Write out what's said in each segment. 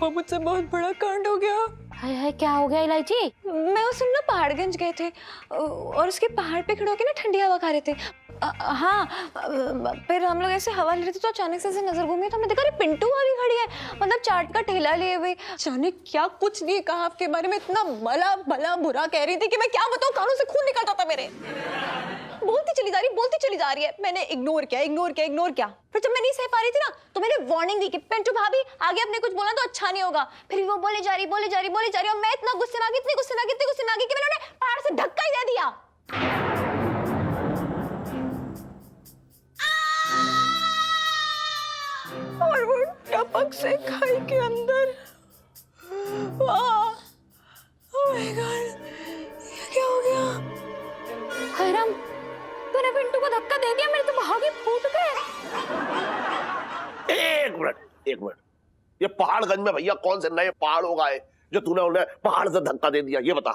पापा मुझसे बहुत बड़ा कांड हो गया। हाय हाय, क्या हो गया इलायची? मैं उस दिन ना पहाड़गंज गए थे और उसके पहाड़ पे खड़े होके ना ठंडी हवा खा रहे थे। हाँ, फिर हम लोग ऐसे हवा ले रहे थे तो अचानक से ऐसे नजर घूमी तो हमने देखा अरे पिंटू भाभी खड़ी है, मतलब चाट का ठेला लिए हुए। जाने क्या कुछ नहीं कहा आपके बारे में, इतना भला भला बुरा कह रही थी कि मैं क्या बताऊं, कानों से खून निकलता था मेरे। बोलती चली जा रही है। मैंने इग्नोर किया। फिर जब मैं नहीं सह पा रही थी ना तो मैंने वार्निंग दी कि पिंटू भाभी आगे अपने कुछ बोला तो अच्छा नहीं होगा। फिर वो बोले जा रही और मैं इतना गुस्से में आ गई कि मैंने उन्हें पहाड़ से धक्का ही दे दिया। और वो टपक से खाई के अंदर। ओह माय गॉड, ये क्या हो गया? खैरम, तूने पिंटू को धक्का दे दिया, मेरे तो भागे फूट गए। एक मिनट, ये पहाड़गंज में भैया कौन से नए पहाड़ हो गए जो तूने उन्हें पहाड़ से धक्का दे दिया, ये बता।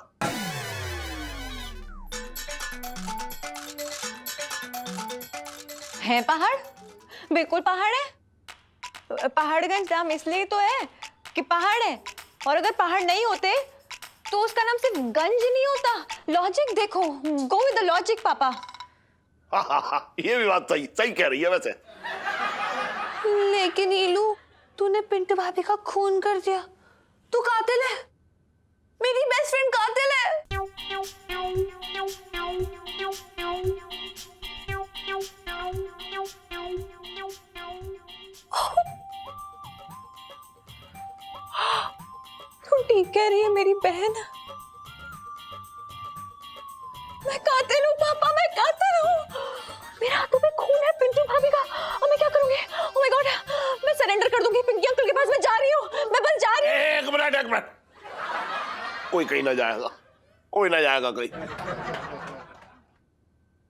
है पहाड़, बिल्कुल पहाड़ है। पहाड़गंज नाम इसलिए तो है कि पहाड़ है, और अगर पहाड़ नहीं होते तो उसका नाम सिर्फ गंज नहीं होता। लॉजिक देखो, गो विद द लॉजिक पापा। ये भी बात सही कह रही है वैसे। लेकिन ईलू, तूने पिंटू भाभी का खून कर दिया। तू कातिल है, मेरी बेस्ट फ्रेंड कातिल है। तू ठीक कह रही है मेरी बहन। मैं कातिल हूँ पापा, मैं कातिल हूँ। मेरे हाथों पे खून है पिंटू भाभी का। अब मैं क्या करूंगी? ओह माय गॉड, मैं सरेंडर कर दूंगी पिंकी अंकल के पास। मैं जा रही हूँ, मैं बस जा रही हूँ। एक मिनट, कोई कहीं ना जाएगा, कहीं।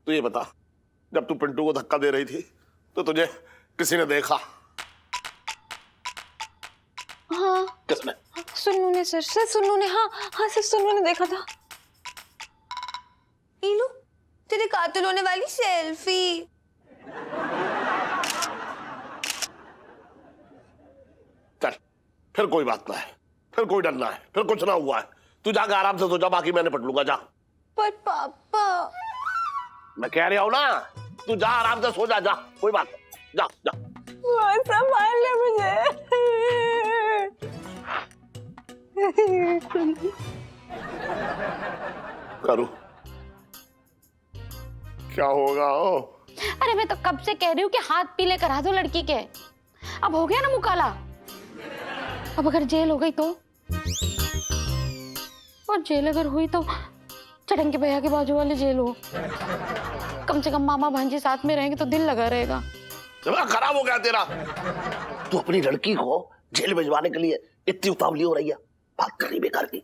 तू ये बता, जब तू पिंटू को धक्का दे रही थी तो तुझे किसी ने देखा? हाँ, किसने? सुन्नू ने सर, सुन्नू ने। हाँ, सर सुन्नू ने देखा था। ईलू, तेरे कातिल होने वाली सेल्फी। चल, फिर कोई बात ना है, फिर कोई डर ना है, फिर कुछ ना हुआ है। तू जाकर आराम से सो जा, बाकी मैं निपट लूंगा। जा। पर पापा, मैं कह रहा हूं ना, तू जा आराम से सो जा, कोई बात नहीं। जा। संभाल ले मुझे। करूं क्या होगा? अरे मैं तो कब से कह रही हूँ कि हाथ पीले करा दो लड़की के। अब हो गया ना मुंह काला। अब अगर जेल हो गई तो, और जेल अगर हुई तो चढ़ंगे भैया के बाजू वाली जेल हो। कम से कम मामा भांजी साथ में रहेंगे तो दिल लगा रहेगा। दिमाग खराब हो गया तेरा। तू अपनी लड़की को जेल भिजवाने के लिए इतनी उतावली हो रही है, बात कर रही बेकार की।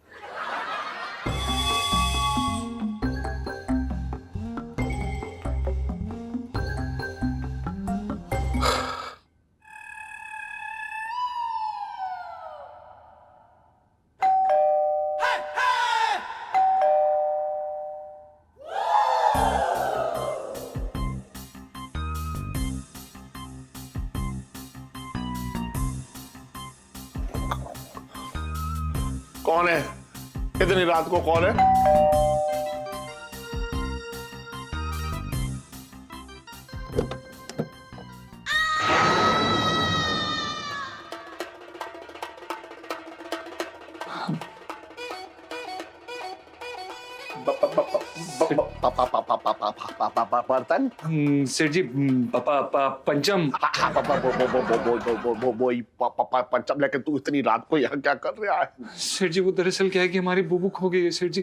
कौन है इतनी रात को? कौन है? बर्तन सेठ जी, पंचम। पंचम, लेकिन तू इतनी रात को यहाँ क्या कर रहा है? सेठ जी, वो दरअसल क्या है कि हमारी बुबू खो गई है सेठ जी।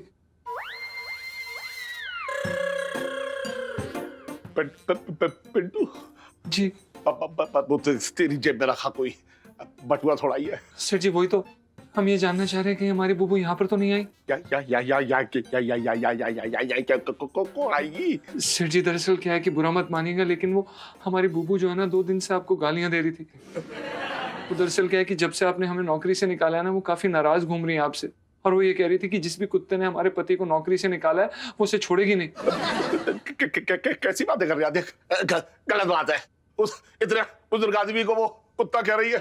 पिंटू जी। तेरी जेब में रखा कोई बटुआ थोड़ा ही है। सेठ जी, वही तो हम ये जानना चाह रहे हैं कि हमारी बुबू यहाँ पर तो नहीं आई। कौन आएगी? सेठ जी, दरअसल क्या है कि बुरा मत मानिएगा, लेकिन वो हमारी बुबू जो है ना, 2 दिन से आपको गालियां दे रही थी। वो दरअसल क्या है कि जब से आपने हमें नौकरी से निकाला है ना, वो काफी नाराज घूम रही है आपसे। और वो ये कह रही थी कि जिस भी कुत्ते ने हमारे पति को नौकरी से निकाला है वो उसे छोड़ेगी नहीं। कैसी बातें कर रही है? देख, गलत बात है। उस दुर्ग आदमी को वो कुत्ता कह रही है।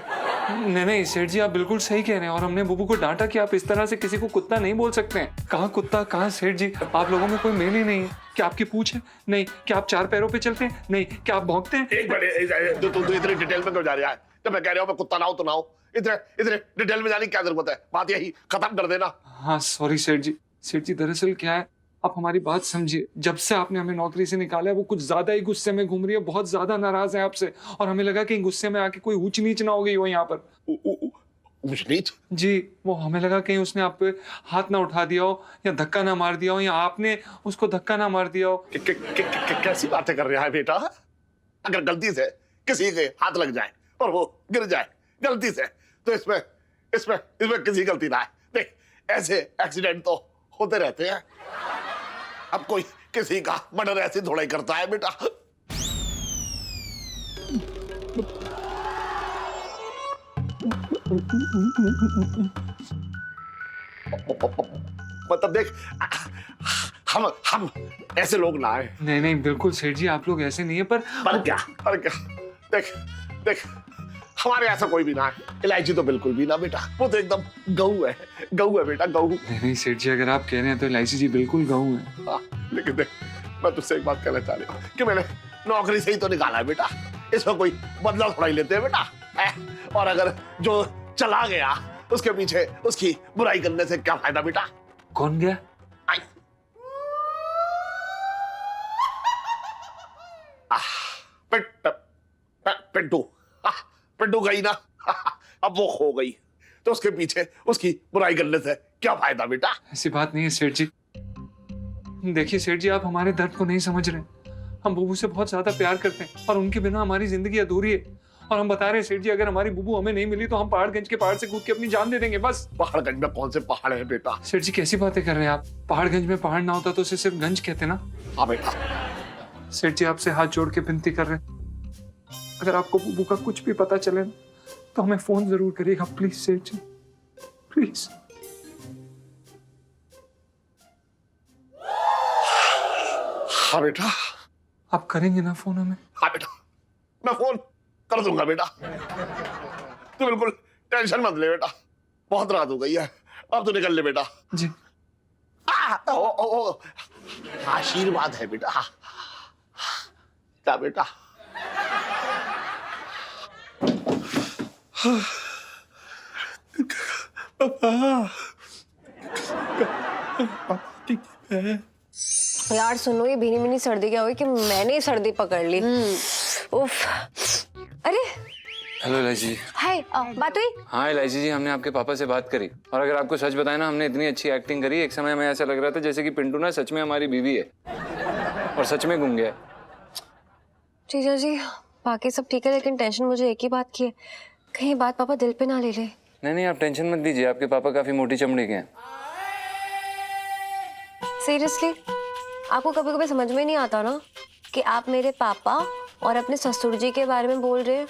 नहीं नहीं सेठ जी, आप बिल्कुल सही कह रहे हैं और हमने बुबू को डांटा कि आप इस तरह से किसी को कुत्ता नहीं बोल सकते हैं। कहाँ कुत्ता, कहाँ सेठ जी, आप लोगों में कोई मेल ही नहीं है। क्या आपकी पूंछ है? नहीं। क्या आप 4 पैरों पे चलते हैं? नहीं। क्या आप भौंकते हैं? एक मिनट, तू इतनी डिटेल में क्यों जा रहा है? जब मैं कह रहा हूँ मैं कुत्ता ना हो तो ना हो, इतने डिटेल में जाने की क्या जरूरत है? बात यही खत्म कर देना। हाँ सॉरी सेठ जी। सेठ जी दरअसल क्या है, आप हमारी बात समझिए। जब से आपने हमें नौकरी से निकाला है वो कुछ ज्यादा ही गुस्से में घूम रही है, बहुत ज्यादा नाराज है आपसे और हमें लगा कि गुस्से में आके कोई ऊंच नीच ना हो गई हो यहाँ पर। ऊंच नीच? जी, वो हमें लगा कहीं उसने आप पे हाथ ना उठा दिया हो या धक्का ना मार दिया हो या आपने उसको धक्का ना मार दिया हो। कैसी बातें कर रहा है बेटा? अगर गलती से किसी के हाथ लग जाए और वो गिर जाए गलती से, तो इसमें किसी गलती ना है। देख, ऐसे एक्सीडेंट तो होते रहते हैं। अब कोई किसी का मर्डर ऐसे थोड़ा ही करता है बेटा। मतलब देख, हम ऐसे लोग ना आए। नहीं नहीं बिल्कुल सेठ जी, आप लोग ऐसे नहीं है। पर क्या देख हमारे ऐसा कोई भी ना है। इलायची तो बिल्कुल भी ना बेटा, वो तो एकदम गऊ है बेटा, गऊ। नहीं नहीं सेठ जी, अगर आप कह रहे हैं तो इलायची जी बिल्कुल गऊ है। हाँ, लेकिन देख, मैं तुझसे एक बात कहना चाह रहा हूँ कि मैंने नौकरी से ही तो निकाला है बेटा, इसमें कोई बदला थोड़ा ही लेते हैं बेटा। और अगर जो चला गया उसके पीछे उसकी बुराई करने से क्या फायदा बेटा? कौन गया? आई। पिंटू गई ना, अब वो खो गई तो उसके पीछे उसकी बुराई करने से क्या फायदा बेटा? ऐसी बात नहीं है सेठ जी। देखिए सेठ जी, आप हमारे दर्द को नहीं समझ रहे। हम बुबू से बहुत ज्यादा प्यार करते हैं और उनके बिना हमारी जिंदगी अधूरी है। और हम बता रहे हैं सेठ जी, अगर हमारी बुबू हमें नहीं मिली तो हम पहाड़गंज के पहाड़ से कूद के अपनी जान दे देंगे बस। पहाड़गंज में कौन से पहाड़ है बेटा? सेठ जी कैसी बातें कर रहे हैं आप? पहाड़गंज में पहाड़ ना होता तो उसे सिर्फ गंज कहते ना। हाँ बेटा। सेठ जी आपसे हाथ जोड़ के विनती कर रहे हैं, अगर आपको बुबू का कुछ भी पता चले तो हमें फोन जरूर करिएगा प्लीज सेठ जी, प्लीज। हाँ बेटा। आप करेंगे ना फोन हमें? हाँ बेटा, मैं फोन कर दूंगा बेटा, तू बिल्कुल टेंशन मत ले बेटा। बहुत रात हो गई है, अब तो निकल ले बेटा। जी। आशीर्वाद है बेटा। क्या बेटा? यार सुनो, ये भीनी भीनी सर्दी क्या हुई कि मैंने ही सर्दी पकड़ ली। उफ। अरे हेलो इलायची। हाय, बात हुई? हाँ इलायची जी, हमने आपके पापा से बात करी और अगर आपको सच बताया ना, हमने इतनी अच्छी एक्टिंग करी, एक समय में ऐसा लग रहा था जैसे कि पिंटू ना सच में हमारी बीवी है और सच में गुम गया। जीजा जी बाकी सब ठीक है, लेकिन टेंशन मुझे एक ही बात की है, कहीं बात पापा दिल पे ना ले ले। नहीं नहीं, आप टेंशन मत लीजिए, आपके पापा काफी मोटी चमड़ी के हैं। सीरियसली आपको कभी कभी समझ में नहीं आता ना कि आप मेरे पापा और अपने ससुर जी के बारे में बोल रहे हैं।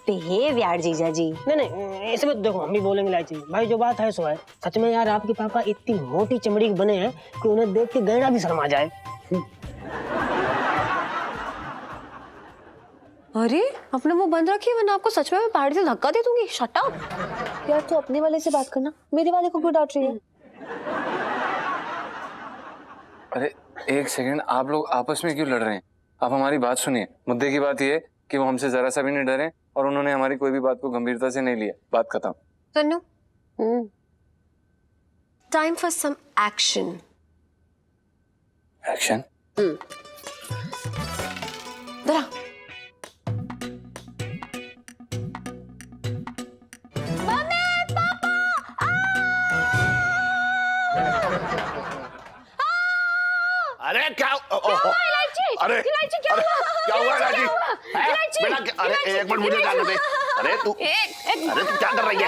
बिहेव यार जीजा जी। नहीं नहीं, ऐसे मत देखो, हम भी बोलेंगे इलायची भाई, जो बात है सो है। सच में यार आपके पापा इतनी मोटी चमड़ी के बने हैं कि उन्हें देख के गैंडा भी शर्मा जाए। अरे अपना मुंह बंद रखिए, वरना आपको सच में मैं पहाड़ी से धक्का दे दूंगी। शट अप यार, तू अपने वाले से बात करना, मेरे वाले को क्यों डांट रही है? अरे एक सेकंड, आप लोग आपस में क्यों लड़ रहे हैं? आप हमारी बात सुनिए। मुद्दे की बात यह है कि वो हमसे जरा सा भी नहीं डरे और उन्होंने हमारी कोई भी बात को गंभीरता से नहीं लिया। बात खत्म। Tannu, time for some action. Action? जरा अरे क्या अरे क्या हुआ इलायची? बेटा अरे एक मिनट मुझे जाने दे। अरे तू क्या कर रही है?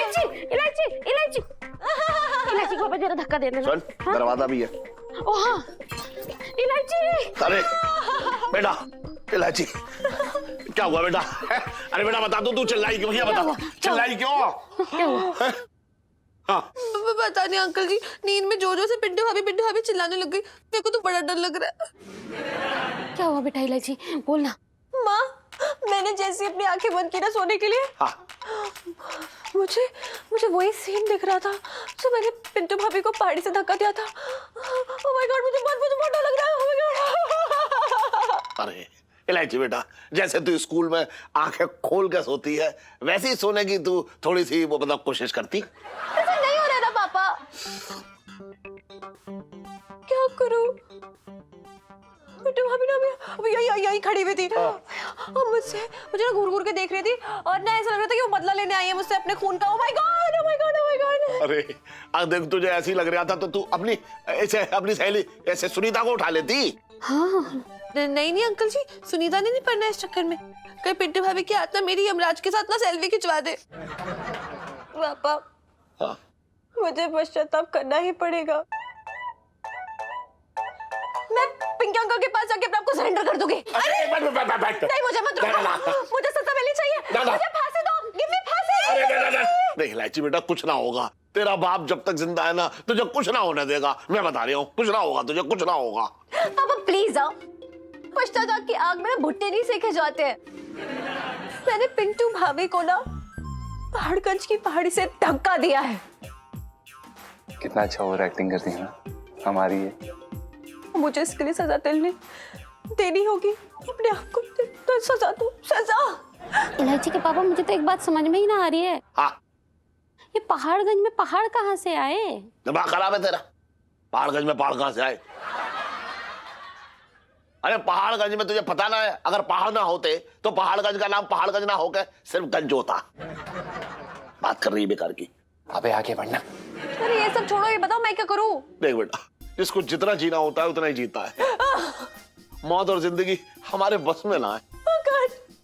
इलायची को पापा जरा धक्का दे देना। सुन, दरवाजा भी है। ओ हाँ, इलायची। अरे बेटा इलायची, क्या हुआ बेटा? अरे बेटा बता दो, तू चिल्लाई क्यों? ये बता, चिल्लाई क्यों? क्या हुआ? हाँ पता नहीं अंकल जी, नींद में जोर जोर से पिंटू भाभी चिल्लाने लग गई। मेरे को तो बड़ा डर लग रहा है। क्या हुआ बेटा इलायची, बोलना। माँ मैंने जैसे अपनी आंखें बंद की ना सोने के लिए, हाँ मुझे मुझे वही सीन दिख रहा था जो मैंने पिंटू भाभी को पहाड़ी से धक्का दिया था। ओह माय गॉड, मुझे बहुत डर लग रहा है। Oh my God. अरे इलायची बेटा, जैसे तू स्कूल में आंखें खोल के सोती है वैसे ही सोने की तू थोड़ी सी वो मतलब कोशिश करती। ऐसा नहीं हो रहा था पापा, क्या करूं? पिंटू भाभी ना अभी यही खड़ी हुई थी और मुझे ना घूर घूर के देख रही थी और ना ऐसा लग रहा था कि वो बदला लेने आई है मुझसे अपने खून का। Oh my God, oh my God, oh my God. अरे देख, तुझे ऐसे ही लग रहा था तो तू अपनी सहेली ऐसे सुनीता को उठा लेती। हाँ नहीं अंकल जी, सुनीता ने नहीं पढ़ना इस चक्कर में। कहीं पिंटू भाभी की आत्मा मेरी यमराज के साथ ना सेल्फी खिंचवा दे। पापा हाँ। मुझे पश्चाताप करना ही पड़ेगा। मैं पिंकी अंकल के पास जाके अपने आप को सरेंडर कर दूंगी। अरे बैठ। नहीं, मुझे मत रोको, मुझे सजा मिलनी चाहिए। मुझे फांसी दो, गिव मी फांसी। नहीं इलायची बेटा, कुछ ना होगा। तेरा बाप जब तक जिंदा है ना तुझे कुछ ना होने देगा। मैं बता रही हूँ, कुछ ना होगा तुझे, कुछ ना होगा। पापा प्लीज आओ, पश्चाताप की आग में भुट्टे नहीं सेके जाते हैं। मैंने पिंटू भाभी को ना पहाड़गंज की पहाड़ी से धक्का दिया है। कितना अच्छा ओवर एक्टिंग करती है ना हमारी ये। मुझे इसके लिए सजा देनी होगी। अपने आप को तो सजा दो, सजा। इलायची के पापा, मुझे तो एक बात समझ में ही ना आ रही है, हाँ, ये पहाड़गंज में पहाड़ कहाँ से आए? दिमाग खराब है तेरा। पहाड़गंज में पहाड़ कहाँ से आए? अरे पहाड़गंज में तुझे पता ना है, अगर पहाड़ ना होते तो पहाड़गंज का नाम पहाड़गंज ना होकर सिर्फ गंज होता। बात कर रही है बेकार की। अबे आगे बढ़ना। अरे ये सब छोड़ो, ये बताओ मैं क्या करूं? देख बेटा, जिसको जितना जीना होता है उतना ही जीता है। मौत और जिंदगी हमारे बस में ना है।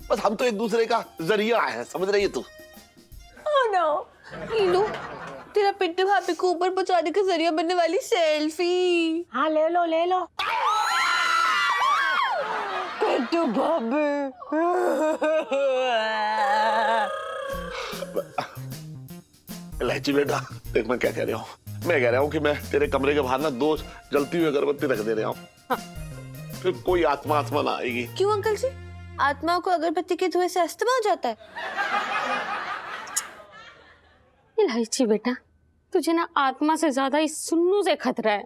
बस हम तो एक दूसरे का जरिया है, समझ रही है तू? नीलू, तेरा पिंटू भाभी को ऊपर पहुंचाने का जरिया बनने वाली सेल्फी। हाँ ले लो ले लो। पिंटू भाभी। इलायची बेटा, देख मैं क्या कह रहा हूँ। मैं कह रहा हूँ कि मैं तेरे कमरे के बाहर ना 2 जलती हुई अगरबत्ती रख दे रहा हूँ। फिर कोई आत्मा ना आएगी। क्यों अंकल जी? आत्माओं को अगरबत्ती के धुएं से अस्थमा हो जाता है? इलायची बेटा, तुझे ना आत्मा से ज्यादा इस सुन्नू से खतरा है।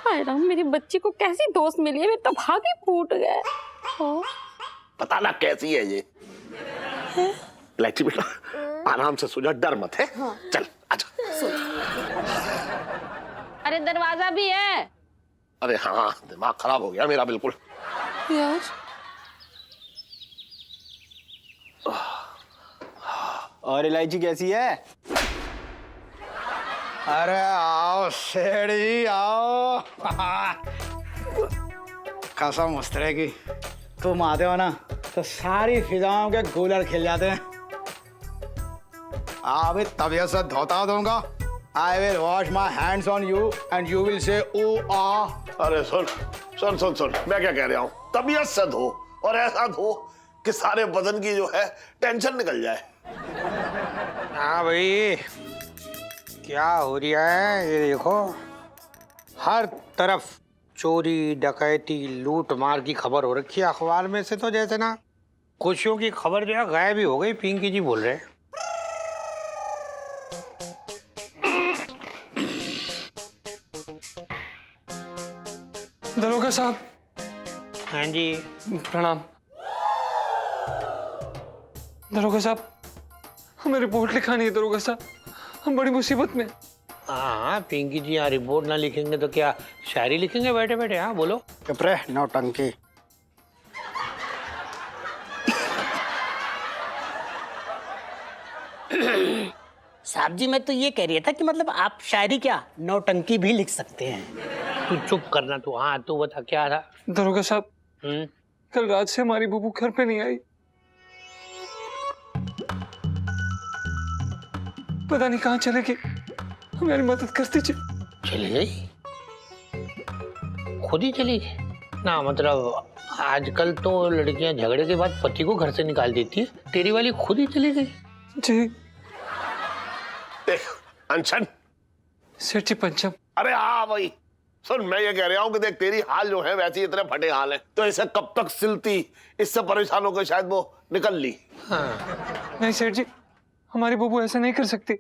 हाय राम, मेरी बच्ची को कैसी दोस्त मिली है, मेरे तो भाग ही फूट गए। पता ना कैसी है ये। इलायची बेटा, आराम से सो जा, डर मत है। हाँ। चल आजा। अरे दरवाजा भी है। अरे हाँ, दिमाग खराब हो गया मेरा बिल्कुल। यार और इलायची कैसी है? अरे आओ शेड़ी आओ। कसम उस तरह की तुम आते हो ना तो सारी फिजाओं के कूलर खिल जाते हैं। अभी तबीयत से धोता दूंगा। I will wash my hands on you and you will say ओ आ। अरे सुन, मैं क्या कह रहा हूँ, तबीयत से धो और ऐसा धो कि सारे बदन की जो है टेंशन निकल जाए। हाँ भाई, क्या हो रहा है ये देखो, हर तरफ चोरी डकैती लूट मार की खबर हो रखी है अखबार में से। तो जैसे ना खुशियों की खबर जो है गायब ही हो गई। पिंकी जी बोल रहे हैं। दरोगा साहब। हाँ जी प्रणाम। दरोगा साहब, हमें रिपोर्ट लिखानी है। दरोगा साहब, हम बड़ी मुसीबत में। हाँ पिंकी जी, यहाँ रिपोर्ट ना लिखेंगे तो क्या शायरी लिखेंगे बैठे बैठे? हाँ बोलो। चुप रहे नौटंकी। साहब जी, मैं तो ये कह रही था कि मतलब आप शायरी क्या नौटंकी भी लिख सकते हैं। तू चुप करना तू। हाँ तू बता क्या था? दरोगा साहब, कल रात से हमारी बुबू घर पे नहीं आई। पता नहीं कहाँ चले गई। हमारी मदद कर दीजिए। चली गई? खुद ही चली गई ना? मतलब आजकल तो लड़कियां झगड़े के बाद पति को घर से निकाल देती है। तेरी वाली खुद ही चली गई? जी। देख अनशन। सेठ जी पंचम। अरे हाँ भाई, सुन, मैं ये कह रहा हूँ कि देख तेरी हाल जो है वैसे ही इतने फटे हाल है, तो इसे कब तक सिलती, इससे परेशान होकर शायद वो निकल ली। नहीं सेठ जी, हमारी बुबू ऐसा नहीं कर सकती।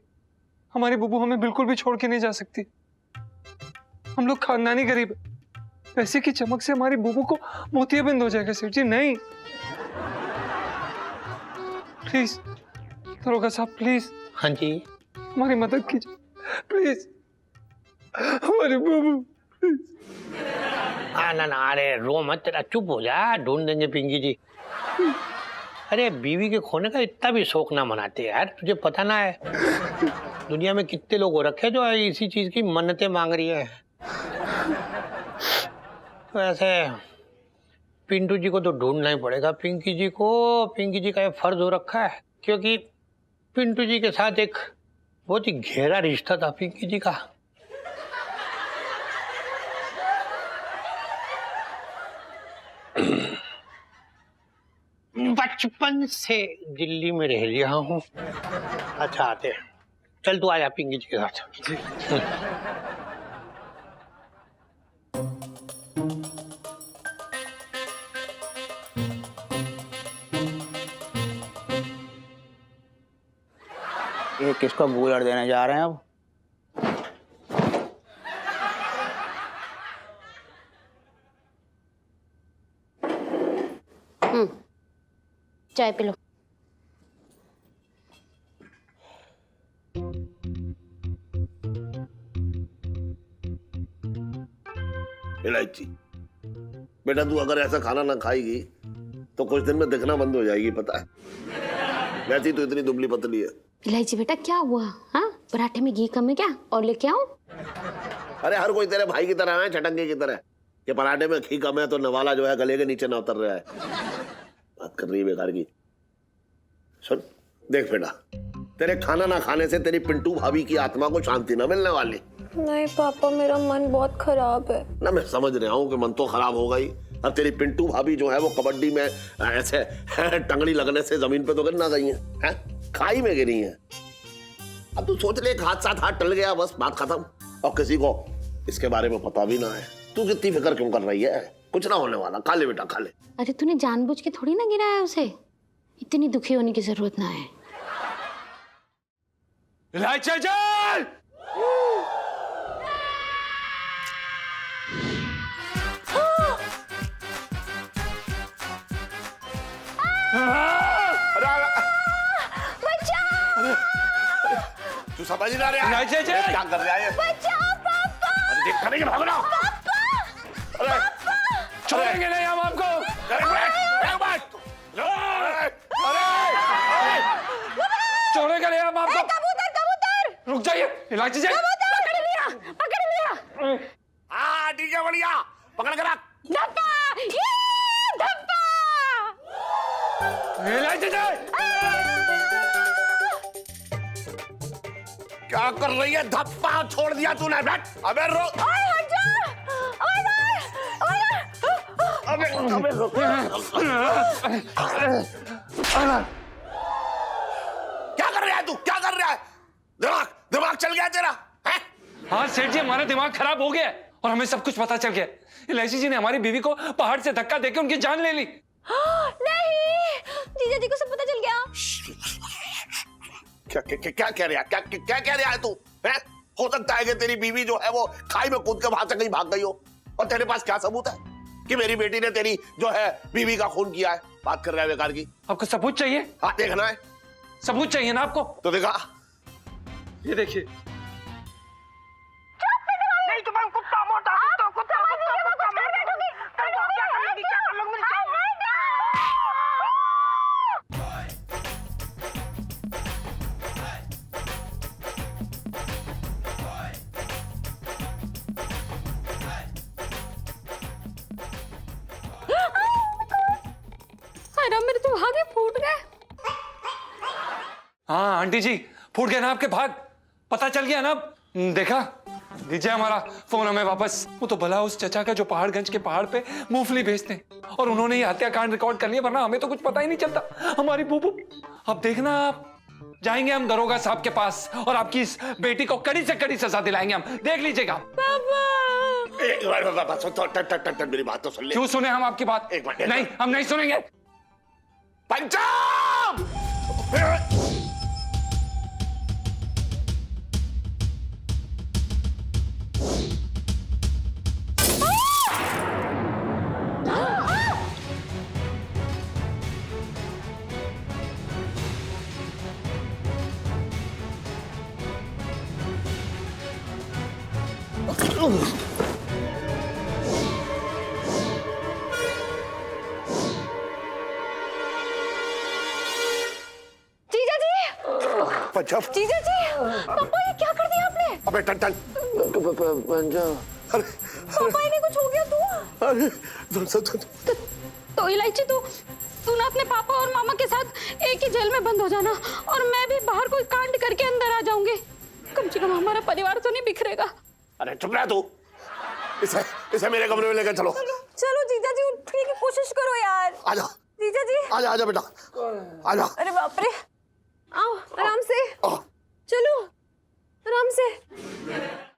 हमारी बुबू हमें बिल्कुल भी छोड़ के नहीं जा सकती। हम लोग खानदानी गरीब है। पैसे की चमक से हमारी बुबू को मोतियाबिंद हो जाएगा सेठ जी। नहीं, प्लीज दरोगा साहब, प्लीज हाँ जी। हमारी मदद कीजिए प्लीज, हमारी बुबू। हाँ ना ना, अरे रो मत, तेरा चुप हो जा, ढूंढ देंगे पिंकी जी। अरे बीवी के खोने का इतना भी शौक ना मनाते यार, तुझे पता ना है दुनिया में कितने लोग हो रखे जो इसी चीज की मन्नतें मांग रही है। वैसे पिंटू जी को तो ढूंढना ही पड़ेगा, पिंकी जी को। पिंकी जी का ये फर्ज हो रखा है, क्योंकि पिंटू जी के साथ एक बहुत ही गहरा रिश्ता था पिंकी जी का। बचपन से दिल्ली में रह लिया हूँ। अच्छा आते हैं, चल तू आजा पिंकी जी के साथ। ये किसको गूलर देने जा रहे हैं अब? चाय पी लो। इलायची बेटा, तू अगर ऐसा खाना ना खाएगी तो कुछ दिन में दिखना बंद हो जाएगी, पता है। वैसे ही तो इतनी दुबली पतली है। इलायची बेटा क्या हुआ? हाँ, पराठे में घी कम है क्या? और लेके आऊं? अरे हर कोई तेरे भाई की तरह है, चटंगे की तरह, कि पराठे में घी कम है तो नवाला जो है गले के नीचे ना उतर रहा है। बात कर रही है बेकार की। सुन देख बेटा, तेरे खाना ना खाने से तेरी पिंटू भाभी की आत्मा को शांति ना मिलने वाली। नहीं पापा, मेरा मन बहुत खराब है ना, मैं समझ रहा हूँ कि मन तो खराब होगा ही। और तेरी पिंटू भाभी जो है वो कबड्डी में ऐसे टंगड़ी लगने से जमीन पे तो गिर ना गई है, खाई में गिरी है। अब तू सोच ले, एक हाथ साथ हाथ टल गया, बस बात खत्म, और किसी को इसके बारे में पता भी ना है। तू कितनी फिक्र क्यों कर रही है? कुछ ना होने वाला, खा ले बेटा खा ले। अरे तूने जानबूझ के थोड़ी ना गिराया उसे, इतनी दुखी होने की जरूरत ना है। इलायची चल! तू समझ ना रहा है क्या कर रहा है? बचाओ पापा! अरे देख करेंगे, भागो ना! अरे छोड़ेंगे नहीं हम आपको। छोड़ेंगे नहीं हम आपको। कबूतर कबूतर! रुक जाइए इलायची जी। पकड़ लिया, पकड़ लिया। हाँ ठीक है, बढ़िया, पकड़ कर रख। धप्पा! ये धप्पा! इलायची जी! क्या कर रही है? धप्पा छोड़ दिया तूने, बैठ। अबे रो, अबे अबे रो। क्या कर रहा है तू? क्या कर रहा है? दिमाग दिमाग चल गया तेरा? हैं? हाँ सेठ जी, हमारा दिमाग खराब हो गया और हमें सब कुछ पता चल गया। इलायची जी ने हमारी बीवी को पहाड़ से धक्का देके उनकी जान ले ली। नहीं, जीजा जी को सब पता चल गया। क्या कह रहा है? क्या कह रहा है तू? हैं? हो सकता है कि तेरी बीवी जो है वो खाई में कूद के वहां से कहीं भाग गई हो, और तेरे पास क्या सबूत है कि मेरी बेटी ने तेरी जो है बीवी का खून किया है? बात कर रहा है बेकार की। आपको सबूत चाहिए? हाँ देखना है, सबूत चाहिए ना आपको? तो देखा। ये देखिए। नहीं तुम्हें कुत्ता मोटा कुत्ता कुत्ता कुत्ता कुत्ता मैं क्या कर लोगी? क्या कर लोगी? अरे मेरे तो भागे फूट गए। हाँ आंटी जी, फूट गए ना आपके भाग, पता चल गया ना। देखा, दीजिए हमारा फोन हमें वापस। वो तो भला उस चचा का जो पहाड़गंज के पहाड़ पे मूंगफली बेचते हैं, और उन्होंने ये हत्याकांड रिकॉर्ड कर लिया, वरना हमें तो कुछ पता ही नहीं चलता। हमारी बुबू, अब देखना आप, जाएंगे हम दरोगा साहब के पास और आपकी इस बेटी को कड़ी से कड़ी सजा दिलाएंगे हम, देख लीजिएगा। पापा! मेरी बात तो सुन ले। क्यों सुने हम आपकी बात? एक मिनट। नहीं, हम नहीं सुनेंगे। पंचम! जीजा जी, पंचम! जीजा जी, पापा ये क्या कर दिया आपने? अबे टन पंचम! अरे पापा इन्हें कुछ हो गया अरे तो इलायची तू ना अपने पापा और मामा के साथ एक ही जेल में बंद हो जाना और मैं भी बाहर कोई कांड करके अंदर आ जाऊंगी। कम से कम हमारा परिवार तो नहीं बिखरेगा। अरे चुप रह तू। इसे मेरे कमरे में लेकर चलो। चलो जीजा जी, उठने की कोशिश करो यार। आजा जीजा जी, आजा आजा बेटा आजा। अरे बाप रे, आओ आराम से।